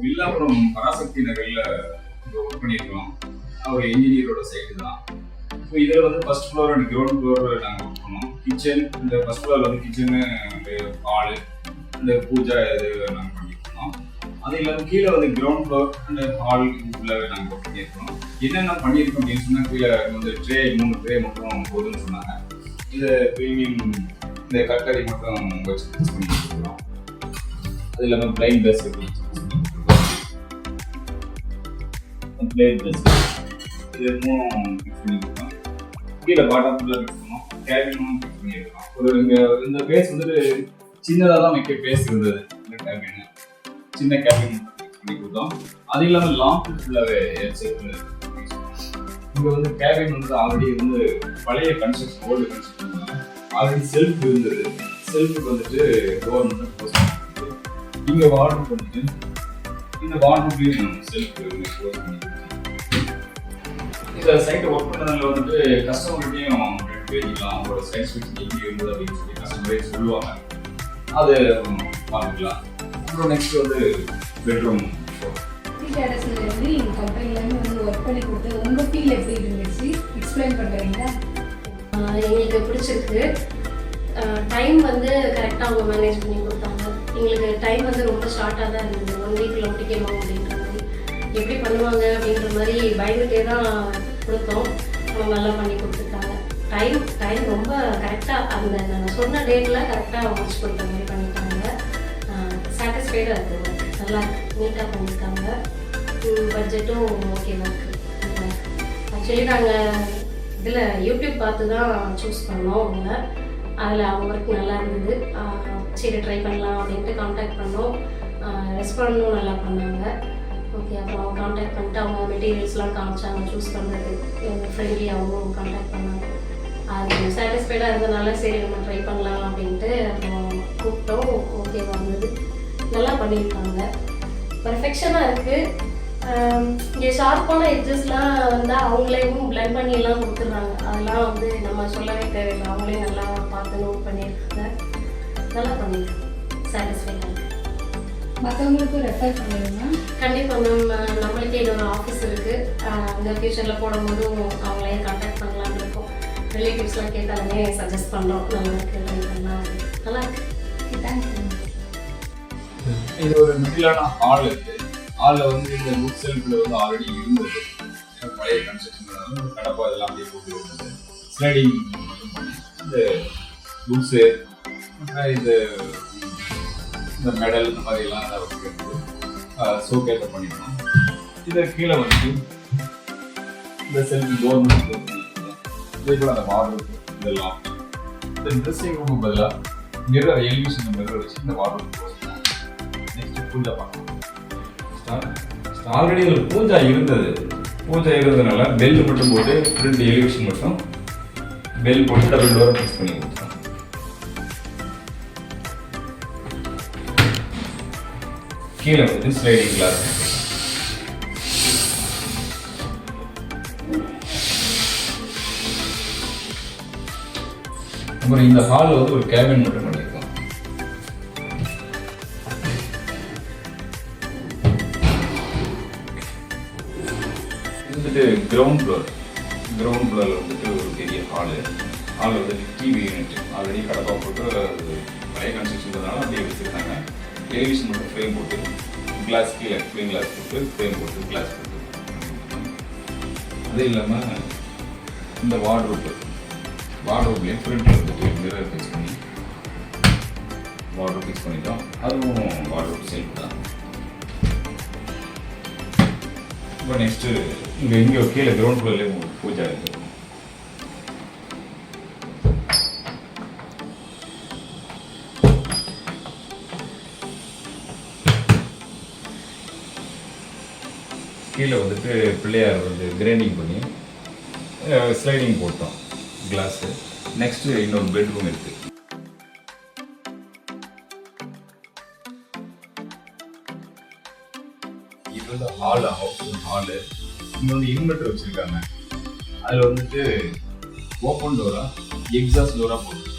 வில்லாபுரம் பராசக்தி நகர்ல ஒர்க் பண்ணியிருக்கோம். ஒரு இன்ஜினியரோட சைட்டு தான். இப்போ இதில் வந்து first floor and ground floor நாங்கள் ஒர்க் பண்ணோம். கிச்சன், இந்த ஃபர்ஸ்ட் ஃப்ளோர் வந்து கிச்சனு, ஹாலு, இந்த பூஜா இது நாங்கள் பண்ணியிருக்கோம். அது இல்லாமல் கீழே வந்து கிரவுண்ட் ஃப்ளோர் அண்ட் ஹால் ஃபுல்லாகவே நாங்கள் ஒர்க் பண்ணியிருக்கோம். என்னென்ன பண்ணியிருக்கோம் அப்படின்னு சொன்னால், கீழே வந்து ட்ரே 3 ட்ரே மட்டும் போதுன்னு சொன்னாங்க. இது ப்ரீமியம் இந்த கட்லரி மட்டும் வச்சு ஃபிக்ஸ் பண்ணி கொடுக்குறோம். அது இல்லாமல் பிளைன் ட்ரெஸ் பிளேட் ட்ரெஸ் இது ஃபிக்ஸ் பண்ணி கொடுத்தோம். கீழே பாட்டம் ஃபுல்லாக ஃபிக்ஸ் பண்ணோம். கேபினும் ஃபிக்ஸ் பண்ணியிருக்கோம். ஒரு இங்கே இந்த பேஸ் வந்துட்டு சின்னதாக தான் வைக்க பேஸ் இருந்தது. இந்த கேபின் சின்ன கேபின் ஃபிக்ஸ் பண்ணி கொடுத்தோம். அது இல்லாமல் லாங் ஃபுல்லாகவே இங்கே வந்து கேபின் வந்து ஆல்ரெடி வந்து பழைய construction, old construction already self இருந்தது. செல்ஃபுக்கு வந்துட்டு டோர் மட்டும் க்ளோஸ் பண்ணிட்டு இங்கே வார்ட்ரோப் வந்துட்டு இந்த வார்ட்ரோப்லையும் செல்ஃப் க்ளோஸ் பண்ணி இந்த சைட்டை ஒர்க் பண்ணதில் வந்துட்டு கஸ்டமர்கிட்டையும் பேசிக்கலாம். அவங்களோட சாட்டிஸ்ஃபேக்ஷன் எப்படி இருந்தது அப்படின்னு சொல்லி கஸ்டமரே சொல்லுவாங்க. அது பார்த்துக்கலாம். அப்புறம் நெக்ஸ்ட் வந்து பெட்ரூம் வந்து எங்கள் கம்பெனிலேருந்து வந்து ஒர்க் பண்ணி கொடுத்து உங்கள் ஃபீல் எப்படி இருந்துச்சு எக்ஸ்பிளைன் பண்ணுறீங்களா? எங்களுக்கு பிடிச்சிருக்கு. டைம் வந்து கரெக்டாக அவங்க மேனேஜ் பண்ணி கொடுத்தாங்க. எங்களுக்கு டைம் வந்து ரொம்ப ஷார்ட்டாக தான் இருந்தது. 1 வீக்கில் முடிக்கணும் அப்படின்ற மாதிரி எப்படி பண்ணுவாங்க அப்படின்ற மாதிரி பயந்துட்டே தான் கொடுத்தோம். அவங்க நல்லா பண்ணி கொடுத்துருக்காங்க. டைம் ரொம்ப கரெக்டாக அந்த நாங்கள் சொன்ன டேட்டில் கரெக்டாக முடிச்சு கொடுத்த மாதிரி பண்ணிட்டாங்க. சாட்டிஸ்ஃபைடாக இருக்குது. நல்லா நீட்டாக பண்ணியிருக்காங்க. பட்ஜெட்டும் ஓகேவாக இருக்குது. ஆக்சுவலி நாங்கள் இதில் யூடியூப் பார்த்து தான் சூஸ் பண்ணோம். அவங்க அதில் அவங்க ஒர்க் நல்லா இருந்தது. சரி ட்ரை பண்ணலாம் அப்படின்ட்டு கான்டாக்ட் பண்ணோம். ரெஸ்பாண்டும் நல்லா பண்ணாங்க. ஓகே, அப்புறம் அவங்க கான்டாக்ட் பண்ணிட்டு அவங்க மெட்டீரியல்ஸ்லாம் காமிச்சாங்க சூஸ் பண்ணுறது. எங்கள் ஃப்ரெண்ட்லியாகவும் கான்டாக்ட் பண்ணாங்க. அது சாட்டிஸ்ஃபைடாக இருந்ததுனால சரி நம்ம ட்ரை பண்ணலாம் அப்படின்ட்டு அப்புறம் கூப்பிட்டோம். ஓகேவா இருந்தது. நல்லா பண்ணியிருக்காங்க. பர்ஃபெக்ஷனாக இருக்குது. இங்கே ஷார்ப்பான எட்ஜஸ்லாம் வந்தால் அவங்களேவும் பிளண்ட் பண்ணியெல்லாம் கொடுத்துட்றாங்க. அதெல்லாம் வந்து நம்ம சொல்லவே தேவையில்லை. அவங்களே நல்லா பார்த்து நோட் பண்ணியிருக்காங்க. நல்லா பண்ணியிருக்காங்க. சாட்டிஸ்ஃபைடாக இருக்குது. மற்றவங்களுக்கும் ரெஃபர் பண்ணுவீங்க? கண்டிப்பாக மேம். நம்மளுக்கே இன்னொரு ஆஃபீஸ் இருக்குது. அங்கே ஃபியூச்சரில் போடும்போதும் அவங்களே கான்டாக்ட் பண்ணலான்னு இருக்கோம். ரிலேட்டிவ்ஸ்லாம் கேட்டாலுமே சஜஸ்ட் பண்ணுறோம். நல்லா இருக்குது, ட்ரை பண்ணலாம். நல்லா இருக்குது. தேங்க்யூ. இது ஒரு மிடிலான ஹால் இருக்குது. ஹாலில் வந்து இந்த புக் செல்ஃபில் வந்து ஆல்ரெடி இருந்தது. பழைய கன்ஸ்ட்ரக்ஷன் கடப்பா இதெல்லாம் அப்படியே போட்டு இருந்தது. ஸ்லைடிங் மட்டும் பண்ணி இந்த புக்ஸு இது இந்த மெடல் இந்த மாதிரிலாம் அதை வச்சுக்கிறது ஷோகேஸை பண்ணிக்கணும். இதை கீழே வந்து இந்த செல்ஃபி டோர் மட்டும் க்ளோஸ் பண்ணிக்கலாம். இதே போல் அந்த வார்ட்ரோப் இதெல்லாம் இந்த ட்ரெஸ்ஸிங் ரூமுக்கு பதிலாக மிரர் எலிவேஷன் மிரர் வச்சு இந்த வார்ட்ரோப் க்ளோஸ் பண்ணலாம். நெக்ஸ்ட் பூஜா பார்க்கலாம். ஆல்ரெடி ஒரு பூஜா இருந்ததுனால பெல் மட்டும் போட்டு 2 எலிவேஷன் மட்டும் பெல் போட்டு டபுள் டோரை ஃபிக்ஸ் பண்ணி கொடுத்தோம். கீழே வந்து ஸ்லைடிங் கிளாஸ். அப்புறம் இந்த ஹால் வந்து ஒரு கேபின் மட்டும் பண்ணியிருக்கோம். வந்துட்டு கிரவுண்ட் ஃப்ளோரில் வந்துட்டு ஒரு பெரிய ஹால் வந்து டிவி யூனிட் ஆல்ரெடி கடப்பா போட்டு பழைய கன்ஸ்ட்ரக்ஷன்றதுனால அப்படியே வச்சுருக்காங்க. டெலிவிஷன் மட்டும் ஃப்ரேம் போட்டு கிளாஸ் கீழே க்ளீன் கிளாஸ் போட்டு ஃப்ரேம் போட்டு கிளாஸ் போட்டு. அது இல்லாமல் இந்த வார்ட்ரோப்லேயே ஃப்ரண்ட் வந்துட்டு மிரர் ஃபிக்ஸ் பண்ணி வார்ட்ரோப் ஃபிக்ஸ் பண்ணிட்டோம். அதுவும் வார்ட்ரோப் செல்ஃப் தான். இப்போ நெக்ஸ்ட்டு இங்கே கீழே கிரவுண்ட் ஃப்ளோர்லேயே பூஜா இருக்குது. கீழே வந்துட்டு பிள்ளையார் வந்து கிரைண்டிங் பண்ணி ஸ்லைடிங் போட்டோம் கிளாஸு. நெக்ஸ்ட்டு இன்னொரு பெட்ரூம் இருக்குது. இது வந்து ஹாலு. இங்கே வந்து இன்வெர்டர் வச்சுருக்காங்க. அதில் வந்துட்டு ஓப்பன் டோரா எக்ஸாஸ்ட் டோரா போட்டு